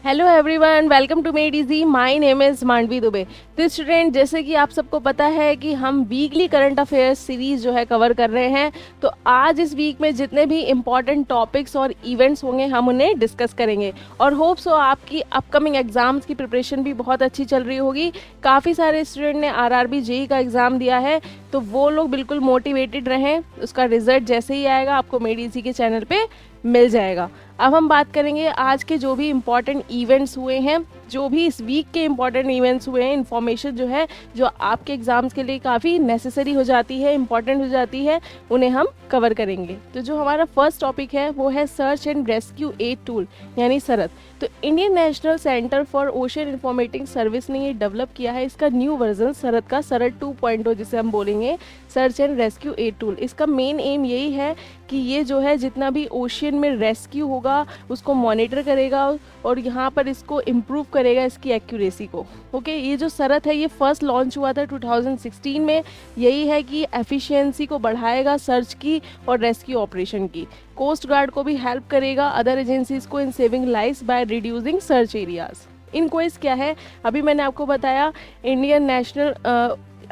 Hello everyone, welcome to Made Easy. My name is Mandvi Dubey. तो student, जैसे कि आप सबको पता है कि हम वीकली करंट अफेयर्स सीरीज़ जो है कवर कर रहे हैं। तो आज इस वीक में जितने भी इम्पॉर्टेंट टॉपिक्स और इवेंट्स होंगे हम उन्हें डिस्कस करेंगे और होप सो आपकी अपकमिंग एग्ज़ाम्स की प्रिपरेशन भी बहुत अच्छी चल रही होगी। काफ़ी सारे स्टूडेंट ने आरआरबी जेई का एग्ज़ाम दिया है, तो वो लोग बिल्कुल मोटिवेटेड रहें। उसका रिजल्ट जैसे ही आएगा आपको मेड इजी के चैनल पे मिल जाएगा। अब हम बात करेंगे आज के जो भी इम्पॉर्टेंट इवेंट्स हुए हैं, जो भी इस वीक के इम्पॉर्टेंट इवेंट्स हुए हैं। इन्फॉर्मेशन जो है जो आपके एग्ज़ाम्स के लिए काफ़ी नेसेसरी हो जाती है, इम्पॉर्टेंट हो जाती है, उन्हें हम कवर करेंगे। तो जो हमारा फर्स्ट टॉपिक है वो है search and rescue aid tool यानी सरत। तो Indian national centre for ocean information service ने ये डेवलप किया है इसका न्यू वर्जन सरत का, सरत 2.0 जिसे हम बोलेंगे, search and rescue aid tool. इसका मेन एम यही है कि ये जो है जितना भी ओशियन में रेस्क्यू होगा उसको मॉनिटर करेगा और यहाँ पर इसको इम्प्रूव करेगा इसकी एक्यूरेसी को। ओके, ये जो सरत है ये फर्स्ट लॉन्च हुआ था 2016 में। यही है कि एफिशिएंसी को बढ़ाएगा सर्च की और रेस्क्यू ऑपरेशन की। कोस्ट गार्ड को भी हेल्प करेगा, अदर एजेंसीज को इन saving lives by reducing search areas. Inquest क्या है अभी मैंने आपको बताया। इंडियन नेशनल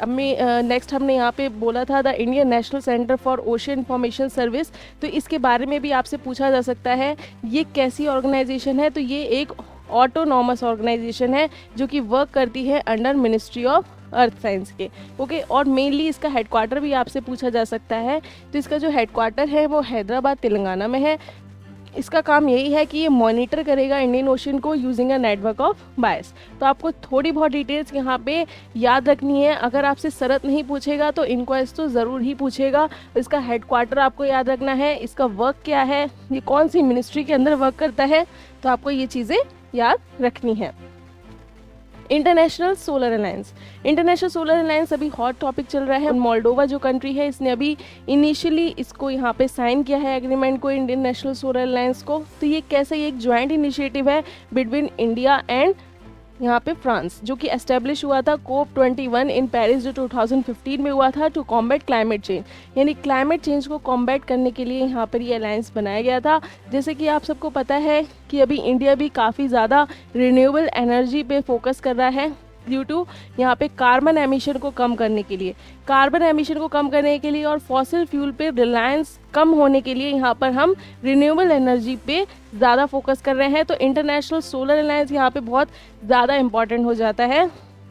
नेक्स्ट हमने यहाँ पे बोला था the Indian national centre for ocean information service. तो इसके बारे में भी आपसे पूछा जा सकता है ये कैसी ऑर्गेनाइजेशन है। तो ये एक ऑटोनॉमस ऑर्गेनाइजेशन है जो कि वर्क करती है under ministry of earth science के। ओके, और मेनली इसका हेडक्वार्टर भी आपसे पूछा जा सकता है। तो इसका जो हेडक्वार्टर है वो हैदराबाद तेलंगाना में है। इसका काम यही है कि ये मॉनिटर करेगा इंडियन ओशन को यूजिंग अ नेटवर्क ऑफ बायस। तो आपको थोड़ी बहुत डिटेल्स यहाँ पे याद रखनी है। अगर आपसे सरत नहीं पूछेगा तो इनक्वेस्ट तो ज़रूर ही पूछेगा। इसका हेडक्वार्टर आपको याद रखना है, इसका वर्क क्या है, ये कौन सी मिनिस्ट्री के अंदर वर्क करता है, तो आपको ये चीज़ें याद रखनी है। International solar alliance, international solar alliance अभी हॉट टॉपिक चल रहा है। मोल्डोवा जो कंट्री है इसने अभी इनिशियली इसको यहाँ पे साइन किया है एग्रीमेंट को, इंडियन नेशनल सोलर अलायंस को। तो ये कैसे, ये एक ज्वाइंट इनिशिएटिव है बिटवीन इंडिया एंड यहाँ पे फ्रांस, जो कि एस्टेब्लिश हुआ था COP21 इन पेरिस जो 2015 में हुआ था टू कॉम्बैट क्लाइमेट चेंज। यानी क्लाइमेट चेंज को कॉम्बैट करने के लिए यहाँ पर ये अलायंस बनाया गया था। जैसे कि आप सबको पता है कि अभी इंडिया भी काफ़ी ज़्यादा रिन्यूएबल एनर्जी पे फोकस कर रहा है ड्यू टू यहाँ पे कार्बन एमिशन को कम करने के लिए, और फॉसिल फ्यूल पे रिलायंस कम होने के लिए यहाँ पर हम रिन्यूएबल एनर्जी पे ज़्यादा फोकस कर रहे हैं। तो इंटरनेशनल सोलर अलायंस यहाँ पे बहुत ज़्यादा इम्पॉर्टेंट हो जाता है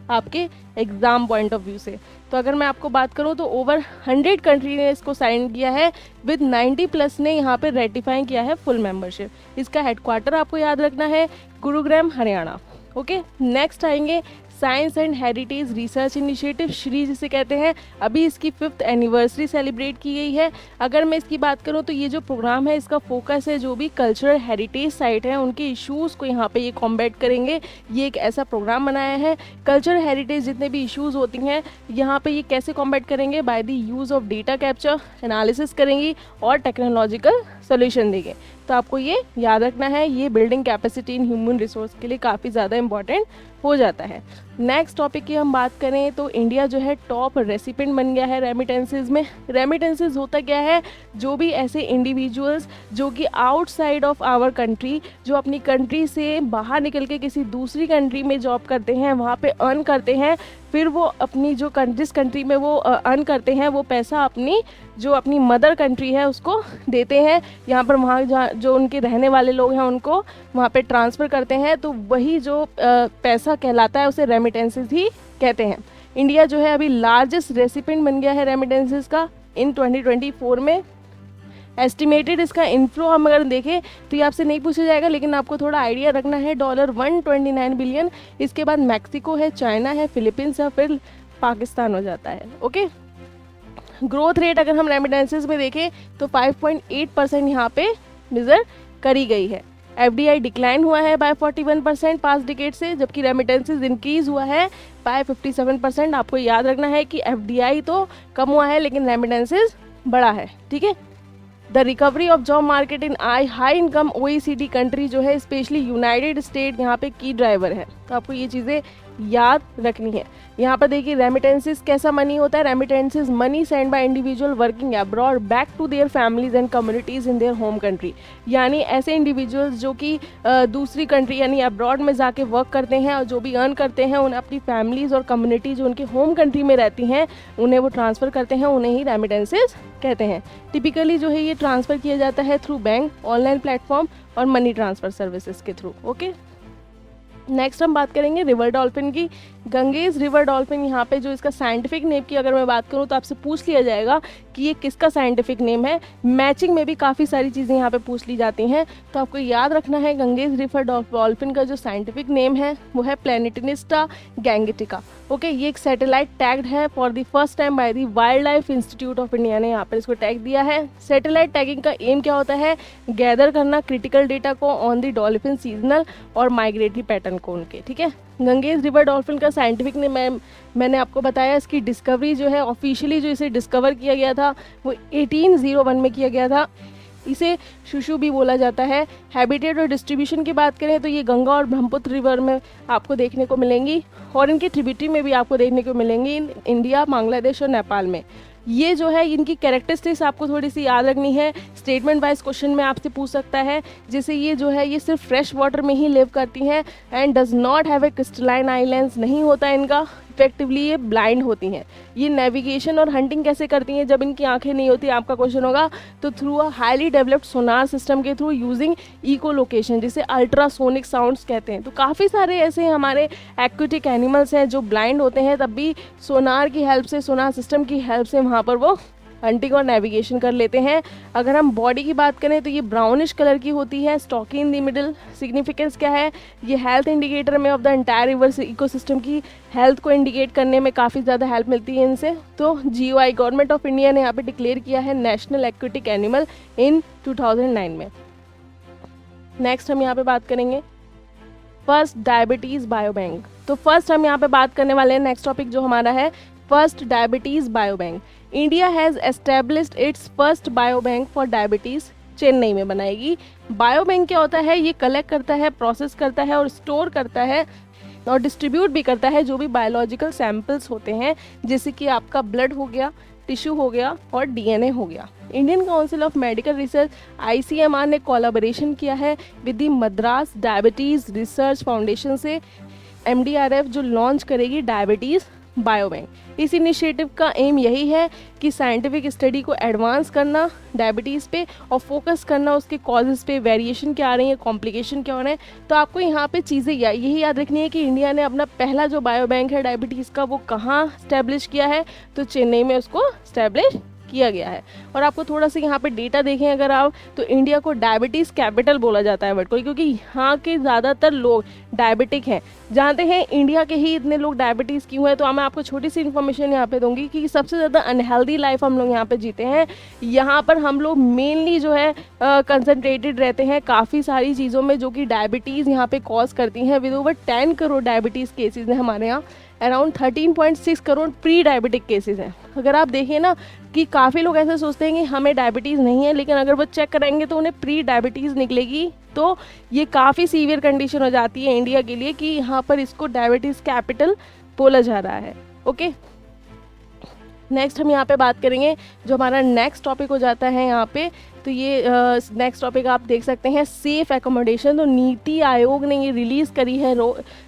आपके एग्ज़ाम पॉइंट ऑफ व्यू से। तो अगर मैं आपको बात करूँ तो ओवर 100 कंट्री ने इसको साइन किया है, विद 90+ ने यहाँ पे रेटिफाई किया है फुल मेंबरशिप। इसका हेडक्वार्टर आपको याद रखना है गुरुग्राम, हरियाणा। ओके, नेक्स्ट आएंगे science and heritage research initiative, Shri जिसे कहते हैं। अभी इसकी 5th एनिवर्सरी सेलिब्रेट की गई है। अगर मैं इसकी बात करूं तो ये जो प्रोग्राम है इसका फोकस है जो भी कल्चरल हेरिटेज साइट है उनके इश्यूज़ को यहाँ पे ये कॉम्बैट करेंगे। ये एक ऐसा प्रोग्राम बनाया है, कल्चरल हेरिटेज जितने भी इश्यूज़ होती हैं यहाँ पे ये कैसे कॉम्बैट करेंगे, by the use of data capture, analysis करेंगी और टेक्नोलॉजिकल सोल्यूशन देंगे। तो आपको ये याद रखना है, ये building capacity in human resource के लिए काफ़ी ज़्यादा इंपॉर्टेंट हो जाता है। नेक्स्ट टॉपिक की हम बात करें तो इंडिया जो है टॉप रेसिपेंट बन गया है रेमिटेंसेज में। रेमिटेंसेज होता क्या है, जो भी ऐसे इंडिविजुअल्स जो कि आउटसाइड ऑफ आवर कंट्री, जो अपनी कंट्री से बाहर निकल के किसी दूसरी कंट्री में जॉब करते हैं, वहाँ पे अर्न करते हैं, फिर वो अपनी जो जिस कंट्री में वो अर्न करते हैं वो पैसा अपनी जो अपनी मदर कंट्री है उसको देते हैं। यहाँ पर वहाँ जो उनके रहने वाले लोग हैं उनको वहाँ पे ट्रांसफ़र करते हैं। तो वही जो पैसा कहलाता है उसे रेमिटेंसेस ही कहते हैं। इंडिया जो है अभी लार्जेस्ट रेसिपेंट बन गया है रेमिटेंसेस का इन 2024 में। एस्टिमेटेड इसका इनफ्लो हम अगर देखें तो ये आपसे नहीं पूछा जाएगा, लेकिन आपको थोड़ा आइडिया रखना है, $129 बिलियन। इसके बाद मैक्सिको है, चाइना है, फिलीपींस है, फिर पाकिस्तान हो जाता है। ओके, ग्रोथ रेट अगर हम रेमिटेंसेस में देखें तो 5.8% यहाँ पे मेजर करी गई है। FDI डिक्लाइन हुआ है बाय 41% पास्ट डिकेड से, जबकि रेमिटेंसेस इंक्रीज हुआ है बाय 57%। आपको याद रखना है कि FDI तो कम हुआ है लेकिन रेमिटेंसेस बढ़ा है। ठीक है, the recovery of job market in high income OECD country जो है, स्पेशली यूनाइटेड स्टेट यहाँ पे की ड्राइवर है। तो आपको ये चीज़ें याद रखनी है। यहाँ पर देखिए रेमिटेंसेस कैसा मनी होता है, remittances money send by individual working abroad back to their families and communities in their home country. यानी ऐसे इंडिविजुअल्स जो कि दूसरी कंट्री यानी अब्रॉड में जाके वर्क करते हैं और जो भी अर्न करते हैं उन्हें अपनी फैमिलीज़ और कम्युनिटी जो उनके होम कंट्री में रहती हैं उन्हें वो ट्रांसफ़र करते हैं, उन्हें ही रेमिटेंसेस कहते हैं। टिपिकली जो है ये ट्रांसफ़र किया जाता है थ्रू बैंक, ऑनलाइन प्लेटफॉर्म और मनी ट्रांसफ़र सर्विसेज के थ्रू। ओके, नेक्स्ट हम बात करेंगे रिवर डॉल्फिन की। गंगेज रिवर डॉल्फिन, यहाँ पे जो इसका साइंटिफिक नेम की अगर मैं बात करूँ तो आपसे पूछ लिया जाएगा कि ये किसका साइंटिफिक नेम है। मैचिंग में भी काफ़ी सारी चीज़ें यहाँ पे पूछ ली जाती हैं, तो आपको याद रखना है गंगेज रिवर डॉल्फिन का जो साइंटिफिक नेम है वो है प्लेनिटिनिस्टा गैंगेटिका। ओके, ये एक सैटेलाइट टैग्ड है for the first time by the wild life institute of India ने यहाँ पर इसको टैग दिया है। सैटेलाइट टैगिंग का एम क्या होता है, गैदर करना क्रिटिकल डेटा को ऑन द डॉल्फिन सीजनल और माइग्रेटरी पैटर्न को उनके। ठीक है, गंगेज रिवर डॉल्फिन का साइंटिफिक नेम मैंने आपको बताया। इसकी डिस्कवरी जो है ऑफिशियली जो इसे डिस्कवर किया गया था वो 1801 में किया गया था। इसे शुशु भी बोला जाता है। हैबिटेट और डिस्ट्रीब्यूशन की बात करें तो ये गंगा और ब्रह्मपुत्र रिवर में आपको देखने को मिलेंगी और इनकी ट्रिब्यूटरी में भी आपको देखने को मिलेंगी इंडिया, बांग्लादेश और नेपाल में। ये जो है इनकी कैरेक्टरिस्टिक्स आपको थोड़ी सी याद रखनी है, स्टेटमेंट वाइज क्वेश्चन में आपसे पूछ सकता है। जैसे ये जो है ये सिर्फ फ्रेश वाटर में ही लिव करती हैं and does not have a crystalline islands, नहीं होता इनका। इफेक्टिवली ये ब्लाइंड होती हैं। ये नेविगेशन और हंटिंग कैसे करती हैं जब इनकी आंखें नहीं होती, आपका क्वेश्चन होगा, तो through a highly developed sonar system के थ्रू यूजिंग इको लोकेशन, जिसे अल्ट्रासोनिक साउंड्स कहते हैं। तो काफ़ी सारे ऐसे हमारे एक्वेटिक एनिमल्स हैं जो ब्लाइंड होते हैं, तब भी सोनार की हेल्प से, सोनार सिस्टम की हेल्प से वहाँ पर वो हंटिंग और नेविगेशन कर लेते हैं। अगर हम बॉडी की बात करें तो ये ब्राउनिश कलर की होती है, stocky in the middle. Significance क्या है, ये हेल्थ इंडिकेटर में of the entire river ecosystem की हेल्थ को इंडिकेट करने में काफ़ी ज़्यादा हेल्प मिलती है इनसे। तो GOI गवर्नमेंट ऑफ इंडिया ने यहाँ पे डिक्लेयर किया है नेशनल एक्वेटिक एनिमल इन 2009 में। नेक्स्ट हम यहाँ पे बात करेंगे फर्स्ट डायबिटीज़ बायोबैंक। तो फर्स्ट हम यहाँ पे बात करने वाले हैं, नेक्स्ट टॉपिक जो हमारा है first diabetes biobank. India has established it's first biobank for diabetes, Chennai में बनाएगी। बायोबैंक क्या होता है, ये कलेक्ट करता है, प्रोसेस करता है और स्टोर करता है और डिस्ट्रीब्यूट भी करता है जो भी बायोलॉजिकल सैंपल्स होते हैं, जैसे कि आपका ब्लड हो गया, टिश्यू हो गया और DNA हो गया। Indian council of medical research ICMR ने कोलैबोरेशन किया है with the Madras diabetes research foundation से MDRF जो लॉन्च करेगी डायबिटीज़ बायोबैंक। इस इनिशिएटिव का एम यही है कि साइंटिफिक स्टडी को एडवांस करना डायबिटीज़ पे और फोकस करना उसके कॉजेज़ पे, वेरिएशन क्या आ रही है, कॉम्प्लिकेशन क्या हो रहे हैं। तो आपको यहाँ पे चीज़ें यही याद रखनी है कि इंडिया ने अपना पहला जो बायोबैंक है डायबिटीज़ का वो कहाँ स्टैब्लिश किया है, तो चेन्नई में उसको स्टैब्लिश किया गया है। और आपको थोड़ा सा यहाँ पे डेटा देखें अगर आप, तो इंडिया को डायबिटीज़ कैपिटल बोला जाता है वर्ल्ड को, क्योंकि यहाँ के ज़्यादातर लोग डायबिटिक हैं। जानते हैं इंडिया के ही इतने लोग डायबिटीज़ क्यों हैं, तो मैं आपको छोटी सी इन्फॉर्मेशन यहाँ पे दूंगी कि सबसे ज़्यादा अनहेल्दी लाइफ हम लोग यहाँ पे जीते हैं। यहाँ पर हम लोग मेनली जो है कंसनट्रेटेड रहते हैं काफ़ी सारी चीज़ों में जो कि डायबिटीज़ यहाँ पे कॉज करती हैं। With over 10 crore diabetes cases हैं हमारे यहाँ, around 13.6 crore pre diabetic cases हैं। अगर आप देखिए ना कि काफ़ी लोग ऐसे सोचते हैं कि हमें डायबिटीज़ नहीं है, लेकिन अगर वो चेक कराएंगे तो उन्हें प्री डायबिटीज़ निकलेगी। तो ये काफ़ी सीवियर कंडीशन हो जाती है इंडिया के लिए कि यहाँ पर इसको डायबिटीज़ कैपिटल बोला जा रहा है। ओके, नेक्स्ट हम यहाँ पे बात करेंगे जो हमारा नेक्स्ट टॉपिक हो जाता है यहाँ पे, तो ये नेक्स्ट टॉपिक आप देख सकते हैं सेफ एकोमोडेशन। तो नीति आयोग ने ये रिलीज़ करी है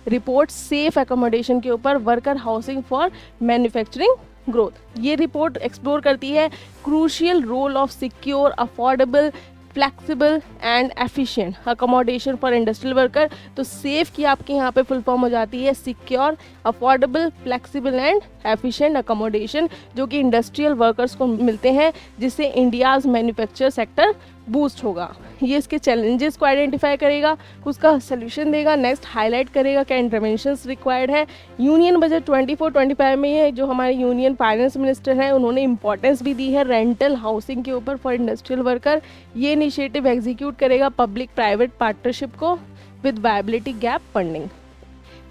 रिपोर्ट सेफ एकोमोडेशन के ऊपर, worker housing for manufacturing growth. ये रिपोर्ट एक्सप्लोर करती है crucial role of secure, affordable, flexible and efficient accommodation for industrial worker. तो सेफ की आपके यहाँ पे फुल फॉर्म हो जाती है secure, affordable, flexible and efficient accommodation, जो कि इंडस्ट्रियल वर्कर्स को मिलते हैं, जिससे इंडियाज़ मैन्युफैक्चर सेक्टर बूस्ट होगा। ये इसके चैलेंजेस को आइडेंटिफाई करेगा, उसका सोल्यूशन देगा, नेक्स्ट हाईलाइट करेगा क्या इंटरवेंशंस रिक्वायर्ड है। यूनियन बजट 24-25 में ये जो हमारे यूनियन फाइनेंस मिनिस्टर हैं उन्होंने इंपॉर्टेंस भी दी है रेंटल हाउसिंग के ऊपर फॉर इंडस्ट्रियल वर्कर। ये इनिशिएटिव एग्जीक्यूट करेगा पब्लिक प्राइवेट पार्टनरशिप को with viability gap funding.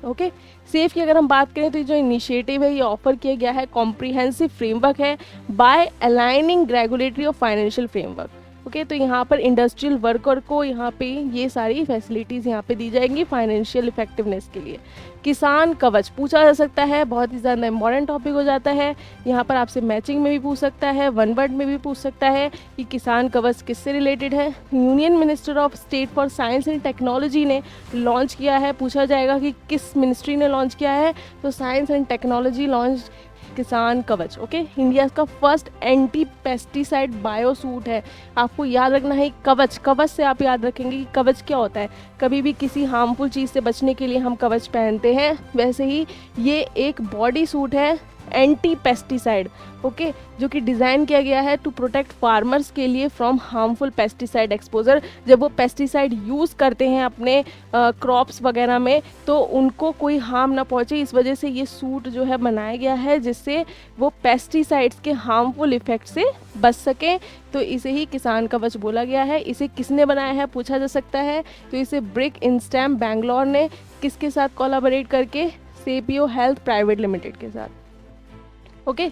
Okay, safe की अगर हम बात करें तो जो इनिशिएटिव है ये ऑफर किया गया है कॉम्प्रिहेंसिव फ्रेमवर्क है बाय अलाइनिंग रेगुलेटरी और फाइनेंशियल फ्रेमवर्क। ओके, तो यहाँ पर इंडस्ट्रियल वर्कर को यहाँ पे ये सारी फैसिलिटीज़ यहाँ पे दी जाएंगी फाइनेंशियल इफेक्टिवनेस के लिए। किसान कवच पूछा जा सकता है, बहुत ही ज़्यादा इंपॉर्टेंट टॉपिक हो जाता है। यहाँ पर आपसे मैचिंग में भी पूछ सकता है, वन वर्ड में भी पूछ सकता है कि किसान कवच किससे रिलेटेड है। Union minister of state for science and technology ने लॉन्च किया है। पूछा जाएगा कि किस मिनिस्ट्री ने लॉन्च किया है, तो साइंस एंड टेक्नोलॉजी लॉन्च किसान कवच। ओके, इंडिया का first anti pesticide bio suit है। आपको याद रखना है कवच, कवच से आप याद रखेंगे कि कवच क्या होता है। कभी भी किसी हार्मफुल चीज़ से बचने के लिए हम कवच पहनते हैं, वैसे ही ये एक बॉडी सूट है एंटी पेस्टिसाइड, ओके, जो कि डिज़ाइन किया गया है टू प्रोटेक्ट फार्मर्स के लिए फ्रॉम हार्मफुल पेस्टिसाइड एक्सपोजर। जब वो पेस्टिसाइड यूज़ करते हैं अपने क्रॉप्स वगैरह में, तो उनको कोई हार्म ना पहुंचे, इस वजह से ये सूट जो है बनाया गया है, जिससे वो पेस्टिसाइड्स के हार्मफुल इफेक्ट से बच सकें। तो इसे ही किसान कवच बोला गया है। इसे किसने बनाया है पूछा जा सकता है, तो इसे ब्रिक इंस्टैम बैंगलोर ने किसके साथ कोलैबोरेट करके, सेपियो हेल्थ प्राइवेट लिमिटेड के साथ। ओके,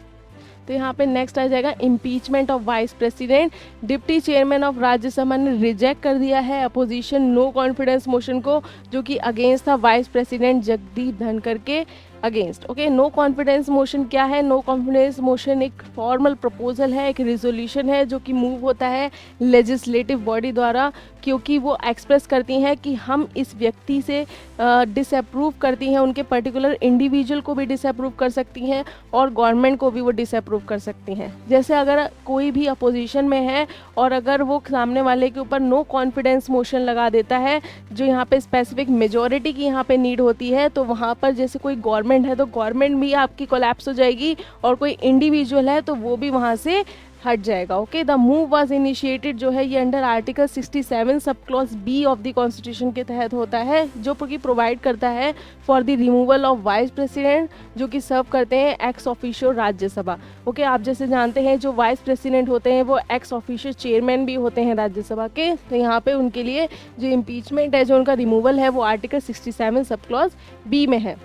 तो यहाँ पे नेक्स्ट आ जाएगा impeachment of vice president. Deputy chairman of Rajya Sabha ने रिजेक्ट कर दिया है अपोजिशन नो कॉन्फिडेंस मोशन को, जो कि अगेंस्ट था वाइस प्रेसिडेंट जगदीप धनखड़ के against. Okay, no confidence motion क्या है? नो कॉन्फिडेंस मोशन एक फॉर्मल प्रपोजल है, एक रिजोल्यूशन है जो कि मूव होता है लेजिस्लेटिव बॉडी द्वारा, क्योंकि वो एक्सप्रेस करती हैं कि हम इस व्यक्ति से डिसअप्रूव करती हैं, उनके पर्टिकुलर इंडिविजुअल को भी डिसअप्रूव कर सकती हैं और गवर्नमेंट को भी वो डिसअप्रूव कर सकती हैं। जैसे अगर कोई भी अपोजिशन में है और अगर वो सामने वाले के ऊपर नो कॉन्फिडेंस मोशन लगा देता है, जो यहाँ पे स्पेसिफिक मेजॉरिटी की यहाँ पे नीड होती है, तो वहाँ पर जैसे कोई गवर्नमेंट है तो गवर्नमेंट भी आपकी कोलैप्स हो जाएगी और कोई इंडिविजुअल है तो वो भी वहाँ से हट जाएगा। Okay, the move was initiated जो है ये under article 67 sub clause B of the constitution के तहत होता है, जो कि प्रोवाइड करता है for the removal of vice president, जो कि सर्व करते हैं एक्स ऑफिशियो राज्यसभा। ओके, आप जैसे जानते हैं जो वाइस प्रेसिडेंट होते हैं वो एक्स ऑफिशियो चेयरमैन भी होते हैं राज्यसभा के, तो यहाँ पे उनके लिए जो इम्पीचमेंट है, जो उनका रिमूवल है, वो आर्टिकल 67 सब क्लॉज बी में है।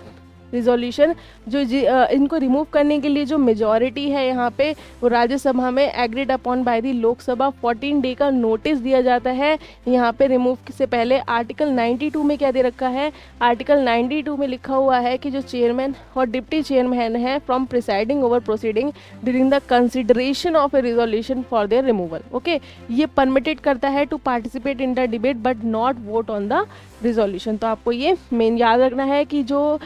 रिजोल्यूशन जो इनको रिमूव करने के लिए जो मेजॉरिटी है यहाँ पे वो राज्यसभा में agreed upon by the Lok Sabha 14 day का नोटिस दिया जाता है। यहाँ पे रिमूव से पहले आर्टिकल 92 में क्या दे रखा है? आर्टिकल 92 में लिखा हुआ है कि जो चेयरमैन और डिप्टी चेयरमैन है from presiding over proceeding during the consideration of a resolution for their removal. Okay, ये परमिटेड करता है to participate in the debate but not vote on the resolution. तो आपको ये मेन याद रखना है कि जो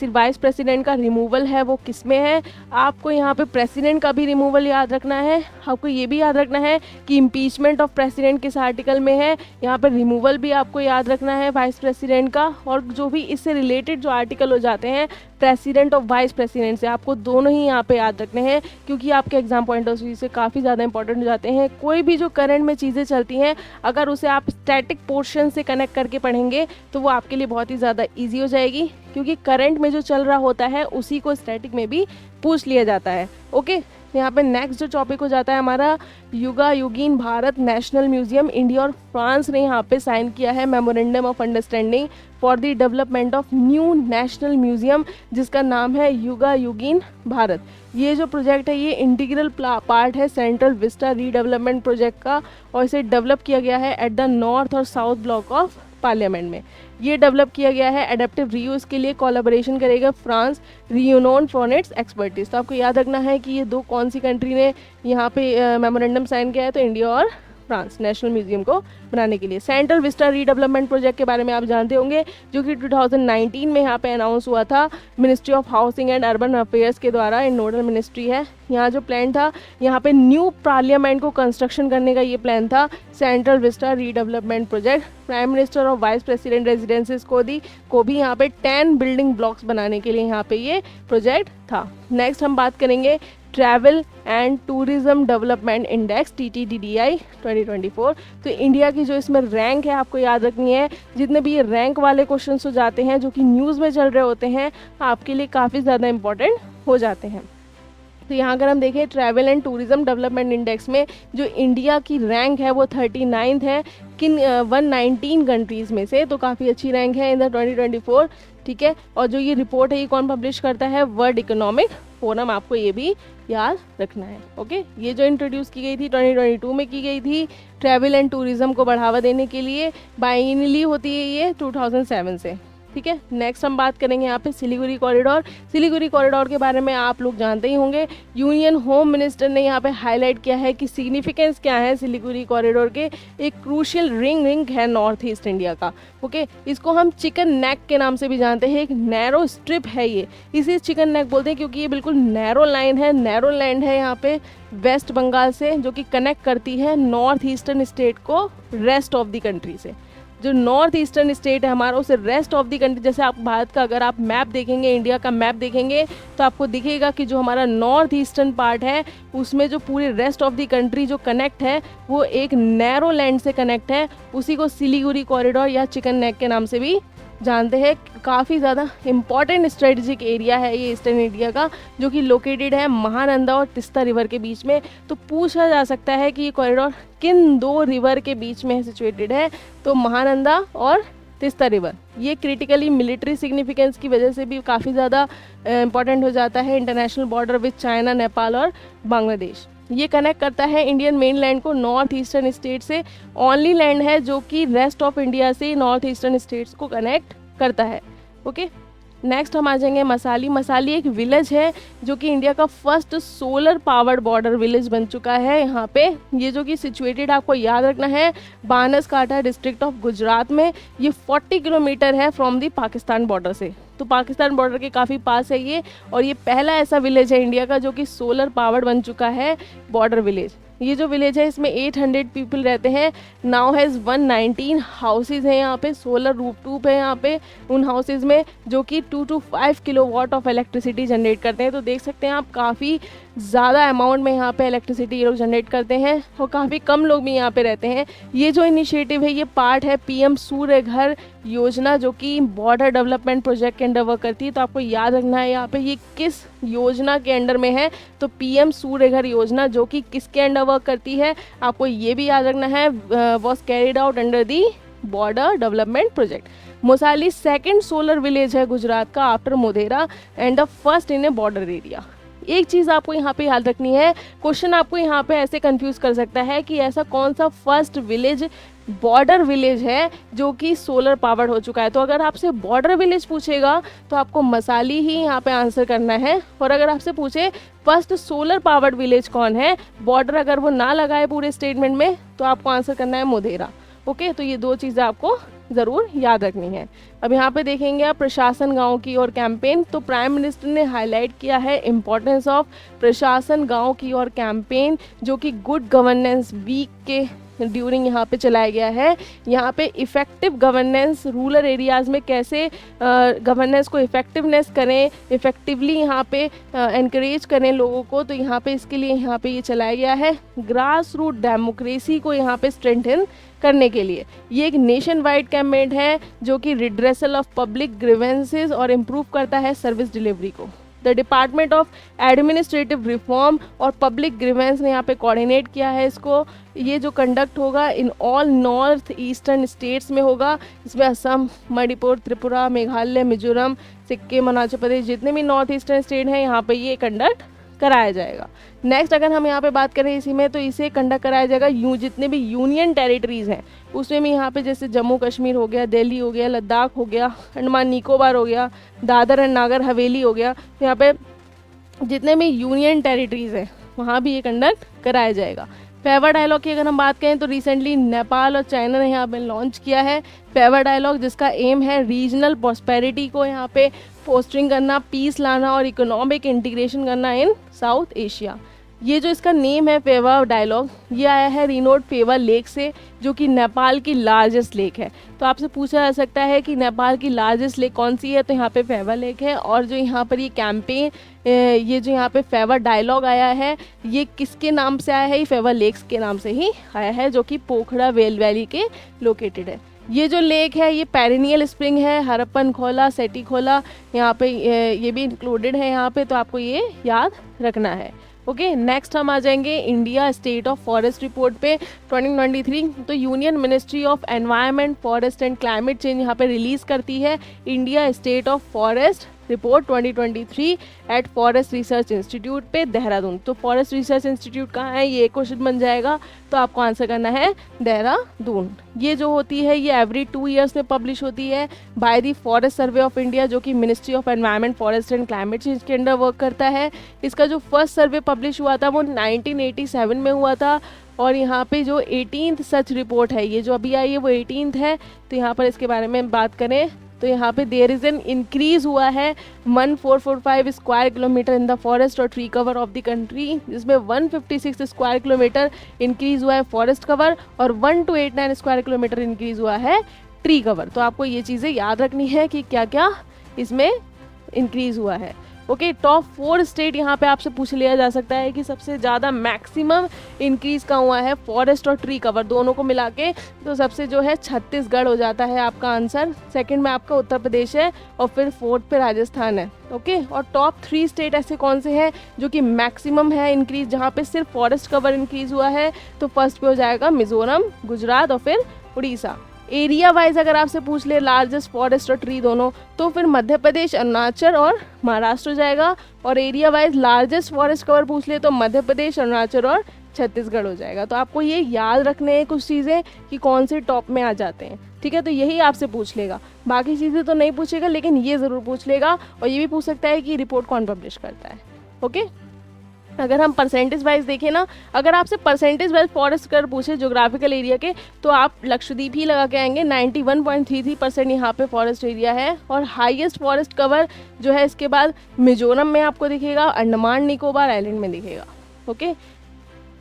वाइस प्रेसिडेंट का रिमूवल है वो किस में है। आपको यहाँ पे प्रेसिडेंट का भी रिमूवल याद रखना है। आपको ये भी याद रखना है कि इम्पीचमेंट ऑफ प्रेसिडेंट किस आर्टिकल में है। यहाँ पर रिमूवल भी आपको याद रखना है वाइस प्रेसिडेंट का, और जो भी इससे रिलेटेड जो आर्टिकल हो जाते हैं प्रेसिडेंट और वाइस प्रेसिडेंट से, आपको दोनों ही यहाँ पे याद रखने हैं, क्योंकि आपके एग्जाम पॉइंट ऑफ व्यू से काफ़ी ज़्यादा इंपॉर्टेंट हो जाते हैं। कोई भी जो करंट में चीज़ें चलती हैं, अगर उसे आप स्टैटिक पोर्शन से कनेक्ट करके पढ़ेंगे तो वो आपके लिए बहुत ही ज़्यादा ईजी हो जाएगी, क्योंकि करंट में जो चल रहा होता है उसी को स्टैटिक में भी पूछ लिया जाता है। ओके, यहाँ पे नेक्स्ट जो टॉपिक हो जाता है हमारा युगा युगीन भारत नेशनल म्यूजियम। इंडिया और फ्रांस ने यहाँ पे साइन किया है memorandum of understanding for the development of new national museum, जिसका नाम है युगा युगीन भारत। ये जो प्रोजेक्ट है ये इंटीग्रल पार्ट है सेंट्रल विस्टा रीडेवलपमेंट प्रोजेक्ट का, और इसे डेवलप किया गया है एट द नॉर्थ और साउथ ब्लॉक ऑफ पार्लियामेंट में। ये डेवलप किया गया है एडेप्टिव रीयूज के लिए, कोलैबोरेशन करेगा फ्रांस, रियूनोन फॉर इट्स एक्सपर्टीज। तो आपको याद रखना है कि ये दो कौन सी कंट्री ने यहाँ पे मेमोरेंडम साइन किया है, तो इंडिया और फ्रांस नेशनल म्यूजियम को बनाने के लिए। सेंट्रल विस्टा रीडेवलपमेंट प्रोजेक्ट के बारे में आप जानते होंगे, जो कि 2019 में यहाँ पे अनाउंस हुआ था ministry of housing and urban affairs के द्वारा, इन नोडल मिनिस्ट्री है। यहाँ जो प्लान था, यहाँ पे न्यू पार्लियामेंट को कंस्ट्रक्शन करने का ये प्लान था, central Vista redevelopment project. Prime minister और वाइस प्रेसिडेंट रेजिडेंसेस को भी यहाँ पे 10 बिल्डिंग ब्लॉक्स बनाने के लिए यहाँ पे ये प्रोजेक्ट था। नेक्स्ट हम बात करेंगे travel and tourism development index TTDDI 2024। तो इंडिया की जो इसमें रैंक है आपको याद रखनी है। जितने भी ये रैंक वाले क्वेश्चंस हो जाते हैं जो कि न्यूज़ में चल रहे होते हैं, आपके लिए काफ़ी ज़्यादा इंपॉर्टेंट हो जाते हैं। तो यहाँ अगर हम देखें travel and tourism development index में जो इंडिया की रैंक है वो 39th है किन 119 कंट्रीज़ में से, तो काफ़ी अच्छी रैंक है इन द 2024। ठीक है, और जो ये रिपोर्ट है ये कौन पब्लिश करता है? वर्ल्ड इकोनॉमिक फोरम, आपको ये भी याद रखना है। ओके, ये जो इंट्रोड्यूस की गई थी 2022 में की गई थी ट्रैवल एंड टूरिज्म को बढ़ावा देने के लिए, बाइनली होती है ये 2007 से। ठीक है, नेक्स्ट हम बात करेंगे यहाँ पे सिलीगुड़ी कॉरिडोर। सिलीगुड़ी कॉरिडोर के बारे में आप लोग जानते ही होंगे, यूनियन होम मिनिस्टर ने यहाँ पे हाईलाइट किया है कि सिग्निफिकेंस क्या है सिलीगुड़ी कॉरिडोर के। एक क्रूशियल रिंग है नॉर्थ ईस्ट इंडिया का। ओके, इसको हम चिकन नेक के नाम से भी जानते हैं। एक नैरो स्ट्रिप है ये, इसे चिकन नेक बोलते हैं क्योंकि ये बिल्कुल नैरो लाइन है, नैरो लैंड है यहाँ पे वेस्ट बंगाल से, जो कि कनेक्ट करती है नॉर्थ ईस्टर्न स्टेट को रेस्ट ऑफ द कंट्री से। जो नॉर्थ ईस्टर्न स्टेट है हमारा, उसे रेस्ट ऑफ द कंट्री, जैसे आप भारत का अगर आप मैप देखेंगे, इंडिया का मैप देखेंगे, तो आपको दिखेगा कि जो हमारा नॉर्थ ईस्टर्न पार्ट है उसमें जो पूरे रेस्ट ऑफ द कंट्री जो कनेक्ट है वो एक नैरो लैंड से कनेक्ट है। उसी को सिलीगुड़ी कॉरिडोर या चिकन नेक के नाम से भी जानते हैं। काफ़ी ज़्यादा इम्पॉर्टेंट स्ट्रेटेजिक एरिया है ये ईस्टर्न इंडिया का, जो कि लोकेटेड है महानंदा और तिस्ता रिवर के बीच में। तो पूछा जा सकता है कि ये कॉरिडोर किन दो रिवर के बीच में सिचुएटेड है, तो महानंदा और तिस्ता रिवर। ये क्रिटिकली मिलिट्री सिग्निफिकेंस की वजह से भी काफ़ी ज़्यादा इम्पॉर्टेंट हो जाता है international border with China, Nepal और बांग्लादेश। ये कनेक्ट करता है इंडियन मेन लैंड को नॉर्थ ईस्टर्न स्टेट से। ओनली लैंड है जो कि रेस्ट ऑफ इंडिया से नॉर्थ ईस्टर्न स्टेट्स को कनेक्ट करता है। ओके, नेक्स्ट हम आ जाएंगे मसाली। मसाली एक विलेज है जो कि इंडिया का first solar powered border village बन चुका है। यहाँ पे ये जो कि सिचुएटेड, आपको याद रखना है, बानसकाठा डिस्ट्रिक्ट ऑफ गुजरात में। ये 40 किलोमीटर है फ्रॉम दी पाकिस्तान बॉर्डर से, तो पाकिस्तान बॉर्डर के काफ़ी पास है ये। और ये पहला ऐसा विलेज है इंडिया का जो कि सोलर पावर्ड बन चुका है बॉर्डर विलेज। ये जो विलेज है इसमें 800 पीपल रहते हैं। नाउ हैज़ 119 हाउसेज हैं यहाँ पे, सोलर रूफटॉप है यहाँ पे उन हाउसेज में, जो कि 2 to 5 kilowatt of electricity generate करते हैं। तो देख सकते हैं आप, काफ़ी ज़्यादा अमाउंट में यहाँ पे इलेक्ट्रिसिटी ये लोग जनरेट करते हैं और काफ़ी कम लोग भी यहाँ पे रहते हैं। ये जो इनिशिएटिव है ये पार्ट है PM सूर्य घर योजना, जो कि बॉर्डर डेवलपमेंट प्रोजेक्ट के अंडर वर्क करती है। तो आपको याद रखना है यहाँ पे ये किस योजना के अंडर में है, तो PM सूर्य घर योजना, जो कि किसके अंडर वर्क करती है, आपको ये भी याद रखना है, was carried out under the border development project. Masali second solar village है गुजरात का after Modhera and the first in a border area. एक चीज़ आपको यहाँ पे याद रखनी है, क्वेश्चन आपको यहाँ पे ऐसे कंफ्यूज कर सकता है कि ऐसा कौन सा फर्स्ट विलेज बॉर्डर विलेज है जो कि सोलर पावर्ड हो चुका है। तो अगर आपसे बॉर्डर विलेज पूछेगा तो आपको मसाली ही यहाँ पे आंसर करना है, और अगर आपसे पूछे फर्स्ट सोलर पावर्ड विलेज कौन है, बॉर्डर अगर वो ना लगाए पूरे स्टेटमेंट में, तो आपको आंसर करना है मोधेरा। ओके, तो ये दो चीज़ें आपको ज़रूर याद रखनी है। अब यहाँ पे देखेंगे आप प्रशासन गांव की ओर कैंपेन। तो प्राइम मिनिस्टर ने हाईलाइट किया है इम्पोर्टेंस ऑफ प्रशासन गांव की ओर कैंपेन, जो कि गुड गवर्नेंस वीक के ड्यूरिंग यहाँ पे चलाया गया है। यहाँ पे इफ़ेक्टिव गवर्नेंस रूरल एरियाज़ में कैसे गवर्नेंस को इफ़ेक्टिवनेस करें, इफ़ेक्टिवली यहाँ पे एनकरेज करें लोगों को, तो यहाँ पे इसके लिए यहाँ पे ये चलाया गया है ग्रास रूट डेमोक्रेसी को यहाँ पे स्ट्रेंथन करने के लिए। ये एक नेशन वाइड कैंपेन है जो कि रिड्रेसल ऑफ पब्लिक ग्रीवेंसेस और इम्प्रूव करता है सर्विस डिलीवरी को। The department of administrative reform और पब्लिक ग्रीवेंस ने यहाँ पे कोऑर्डिनेट किया है इसको। ये जो कंडक्ट होगा in all north eastern states में होगा, इसमें असम, मणिपुर, त्रिपुरा, मेघालय, मिजोरम, सिक्किम, अरुणाचल प्रदेश, जितने भी नॉर्थ ईस्टर्न स्टेट हैं यहाँ पे ये कंडक्ट कराया जाएगा। नेक्स्ट अगर हम यहाँ पे बात करें इसी में, तो इसे कंडक्ट कराया जाएगा जितने भी यूनियन टेरिटरीज़ हैं उसमें भी यहाँ पे, जैसे जम्मू कश्मीर हो गया, दिल्ली हो गया, लद्दाख हो गया, अंडमान निकोबार हो गया, दादर एंड नागर हवेली हो गया। तो यहाँ पे जितने भी यूनियन टेरिटरीज़ हैं वहाँ भी ये कंडक्ट कराया जाएगा। फेवर डायलॉग की अगर हम बात करें तो रिसेंटली नेपाल और चाइना ने यहाँ पे लॉन्च किया है फेवर डायलॉग, जिसका एम है रीजनल प्रॉस्पेरिटी को यहाँ पे फोस्टरिंग करना, पीस लाना और इकोनॉमिक इंटीग्रेशन करना इन साउथ एशिया। ये जो इसका नेम है फेवर डायलॉग, ये आया है रिनोड फेवर लेक से, जो कि नेपाल की लार्जेस्ट लेक है। तो आपसे पूछा जा सकता है कि नेपाल की लार्जेस्ट लेक कौन सी है, तो यहाँ पे फेवर लेक है। और जो यहाँ पर ये कैंपेन, ये जो यहाँ पे फेवर डायलॉग आया है, ये किसके नाम से आया है, ये फेवर लेक्स के नाम से ही आया है, जो कि पोखरा वेल वैली के लोकेटेड है। ये जो लेक है ये पेरिनियल स्प्रिंग है, हरप्पन खोला, सेटी खोला यहाँ पे ये भी इंक्लूडेड है यहाँ पे, तो आपको ये याद रखना है। ओके, नेक्स्ट हम आ जाएंगे India state of forest report पे 2023। तो union ministry of environment, forest and climate change यहाँ पे रिलीज़ करती है India state of forest report 2023 at forest research institute पे देहरादून। तो फॉरेस्ट रिसर्च इंस्टीट्यूट कहाँ है, ये क्वेश्चन बन जाएगा, तो आपको आंसर करना है देहरादून। ये जो होती है ये एवरी 2 ईयर्स में पब्लिश होती है by the forest survey of India, जो कि ministry of environment, forest and climate change के अंडर वर्क करता है। इसका जो फर्स्ट सर्वे पब्लिश हुआ था वो 1987 में हुआ था, और यहाँ पे जो 18th सच रिपोर्ट है, ये जो अभी आई है वो 18th है। तो यहाँ पर इसके बारे में बात करें तो यहाँ पे देयर इज एन इंक्रीज हुआ है 1445 square kilometre in the forest और tree cover of the country, जिसमें 156 स्क्वायर किलोमीटर इंक्रीज हुआ है फॉरेस्ट कवर और 1289 स्क्वायर किलोमीटर इंक्रीज हुआ है ट्री कवर। तो आपको ये चीज़ें याद रखनी है कि क्या क्या इसमें इंक्रीज हुआ है। ओके, टॉप 4 स्टेट यहाँ पे आपसे पूछ लिया जा सकता है कि सबसे ज़्यादा मैक्सिमम इंक्रीज का हुआ है फॉरेस्ट और ट्री कवर दोनों को मिला के, तो सबसे जो है छत्तीसगढ़ हो जाता है आपका आंसर। सेकंड में आपका उत्तर प्रदेश है और फिर 4th पे राजस्थान है। ओके, और टॉप 3 स्टेट ऐसे कौन से हैं जो कि मैक्सिमम है इंक्रीज, जहाँ पे सिर्फ फॉरेस्ट कवर इंक्रीज हुआ है, तो फर्स्ट पे हो जाएगा मिजोरम, गुजरात और फिर उड़ीसा। एरिया वाइज अगर आपसे पूछ ले लार्जेस्ट फॉरेस्ट और ट्री दोनों, तो फिर मध्य प्रदेश, अरुणाचल और महाराष्ट्र हो जाएगा। और area wise largest forest cover पूछ ले तो मध्य प्रदेश, अरुणाचल और छत्तीसगढ़ हो जाएगा। तो आपको ये याद रखने हैं कुछ चीज़ें कि कौन से टॉप में आ जाते हैं, ठीक है। तो यही आपसे पूछ लेगा, बाकी चीज़ें तो नहीं पूछेगा, लेकिन ये ज़रूर पूछ लेगा। और ये भी पूछ सकता है कि रिपोर्ट कौन पब्लिश करता है। ओके, अगर हम परसेंटेज वाइज देखें ना, अगर आपसे परसेंटेज वाइज फॉरेस्ट कवर पूछे ज्योग्राफिकल एरिया के, तो आप लक्षद्वीप ही लगा के आएंगे। 91.33% यहाँ पे फॉरेस्ट एरिया है। और हाईएस्ट फॉरेस्ट कवर जो है इसके बाद मिजोरम में आपको दिखेगा, अंडमान निकोबार आइलैंड में दिखेगा। ओके,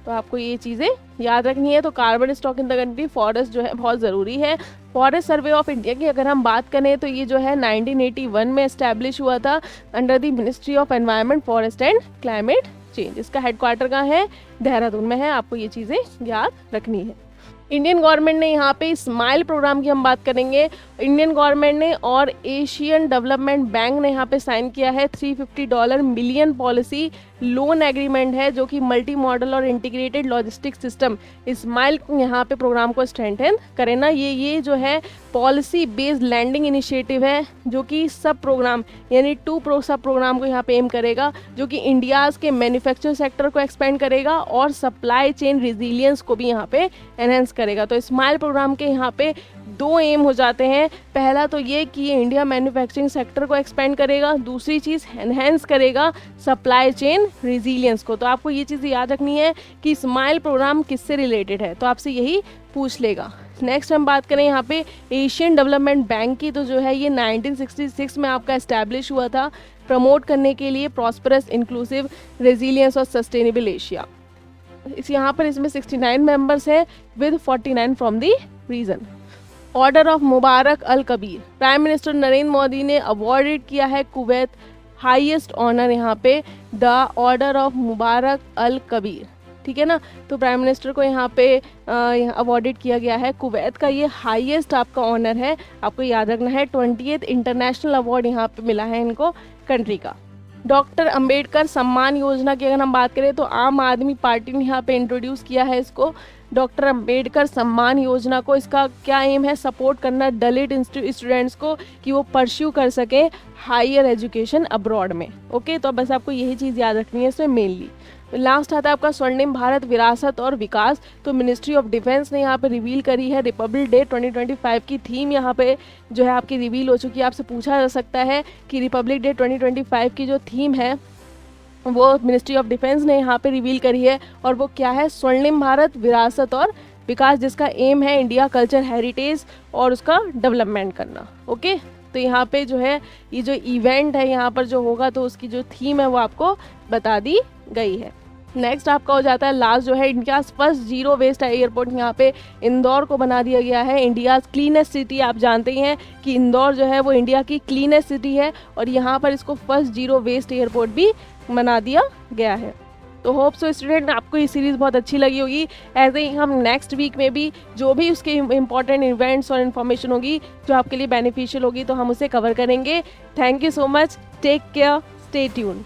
तो आपको ये चीज़ें याद रखनी है। तो carbon stock in the country, forest जो है बहुत ज़रूरी है। फॉरेस्ट सर्वे ऑफ इंडिया की अगर हम बात करें तो ये जो है 1981 में इस्टेब्लिश हुआ था under the ministry of environment, forest and climate change. इसका हेडक्वार्टर कहाँ है, देहरादून में है। आपको ये चीज़ें याद रखनी है। इंडियन गवर्नमेंट ने यहाँ पे स्माइल प्रोग्राम की हम बात करेंगे। इंडियन गवर्नमेंट ने और एशियन डेवलपमेंट बैंक ने यहाँ पे साइन किया है $350 मिलियन पॉलिसी लोन एग्रीमेंट है, जो कि मल्टी मॉडल और इंटीग्रेटेड लॉजिस्टिक सिस्टम स्माइल यहाँ पे प्रोग्राम को स्ट्रेंथन करे ना। ये जो है पॉलिसी बेस्ड लैंडिंग इनिशिएटिव है, जो कि सब प्रोग्राम यानी 2 सब प्रोग्राम को यहाँ पे एम करेगा, जो कि इंडियाज़ के मैन्युफैक्चर सेक्टर को एक्सपेंड करेगा और सप्लाई चेन रिजिलियंस को भी यहाँ पे एनहेंस करेगा। तो स्माइल प्रोग्राम के यहाँ पे 2 एम हो जाते हैं। पहला तो ये कि ये इंडिया मैन्युफैक्चरिंग सेक्टर को एक्सपेंड करेगा, दूसरी चीज़ एनहेंस करेगा सप्लाई चेन रिजिलियंस को। तो आपको ये चीज़ याद रखनी है कि स्माइल प्रोग्राम किससे रिलेटेड है, तो आपसे यही पूछ लेगा। नेक्स्ट हम बात करें यहाँ पे एशियन डेवलपमेंट बैंक की, तो जो है ये 1966 में आपका एस्टैब्लिश हुआ था प्रमोट करने के लिए प्रॉस्परस, इंक्लूसिव, रेजिलियंस और सस्टेनेबल एशिया। इस यहाँ पर इसमें 69 मेंबर्स हैं with 49 from the region. Order of Mubarak Al Kabir, prime minister Narendra Modi ने अवॉर्डेड किया है कुवैत, हाईएस्ट ऑनर यहाँ पे the order of Mubarak Al Kabir, ठीक है ना। तो प्राइम मिनिस्टर को यहाँ पे अवॉर्डेड किया गया है कुवैत का, ये हाईएस्ट आपका ऑनर है, आपको याद रखना है। 20th इंटरनेशनल अवार्ड यहाँ पे मिला है इनको कंट्री का। डॉक्टर अंबेडकर सम्मान योजना की अगर हम बात करें तो आम आदमी पार्टी ने यहाँ पे इंट्रोड्यूस किया है इसको, डॉक्टर अंबेडकर सम्मान योजना को। इसका क्या एम है, सपोर्ट करना दलित स्टूडेंट्स को कि वो परस्यू कर सकें हायर एजुकेशन अब्रॉड में। ओके, तो बस आपको यही चीज़ याद रखनी है इसमें मेनली। लास्ट आता है आपका स्वर्णिम भारत विरासत और विकास। तो मिनिस्ट्री ऑफ डिफेंस ने यहाँ पे रिवील करी है रिपब्लिक डे 2025 की थीम यहाँ पे जो है आपकी रिवील हो चुकी है। आपसे पूछा जा सकता है कि रिपब्लिक डे 2025 की जो थीम है वो मिनिस्ट्री ऑफ डिफेंस ने यहाँ पे रिवील करी है, और वो क्या है, स्वर्णिम भारत विरासत और विकास, जिसका एम है इंडिया कल्चर हेरिटेज और उसका डेवलपमेंट करना। ओके, तो यहाँ पे जो है ये जो इवेंट है यहाँ पर जो होगा तो उसकी जो थीम है वो आपको बता दी गई है। नेक्स्ट आपका हो जाता है लास्ट जो है India first zero waste airport, यहाँ पे इंदौर को बना दिया गया है इंडिया क्लीनेस्ट सिटी। आप जानते ही हैं कि इंदौर जो है वो इंडिया की क्लीनेस्ट सिटी है, और यहाँ पर इसको फर्स्ट जीरो वेस्ट एयरपोर्ट भी बना दिया गया है। तो होप सो स्टूडेंट आपको ये सीरीज़ बहुत अच्छी लगी होगी। ऐसे ही हम नेक्स्ट वीक में भी जो भी उसके इंपॉर्टेंट इवेंट्स और इन्फॉर्मेशन होगी जो आपके लिए बेनिफिशियल होगी तो हम उसे कवर करेंगे। Thank you so much, take care, stay tune.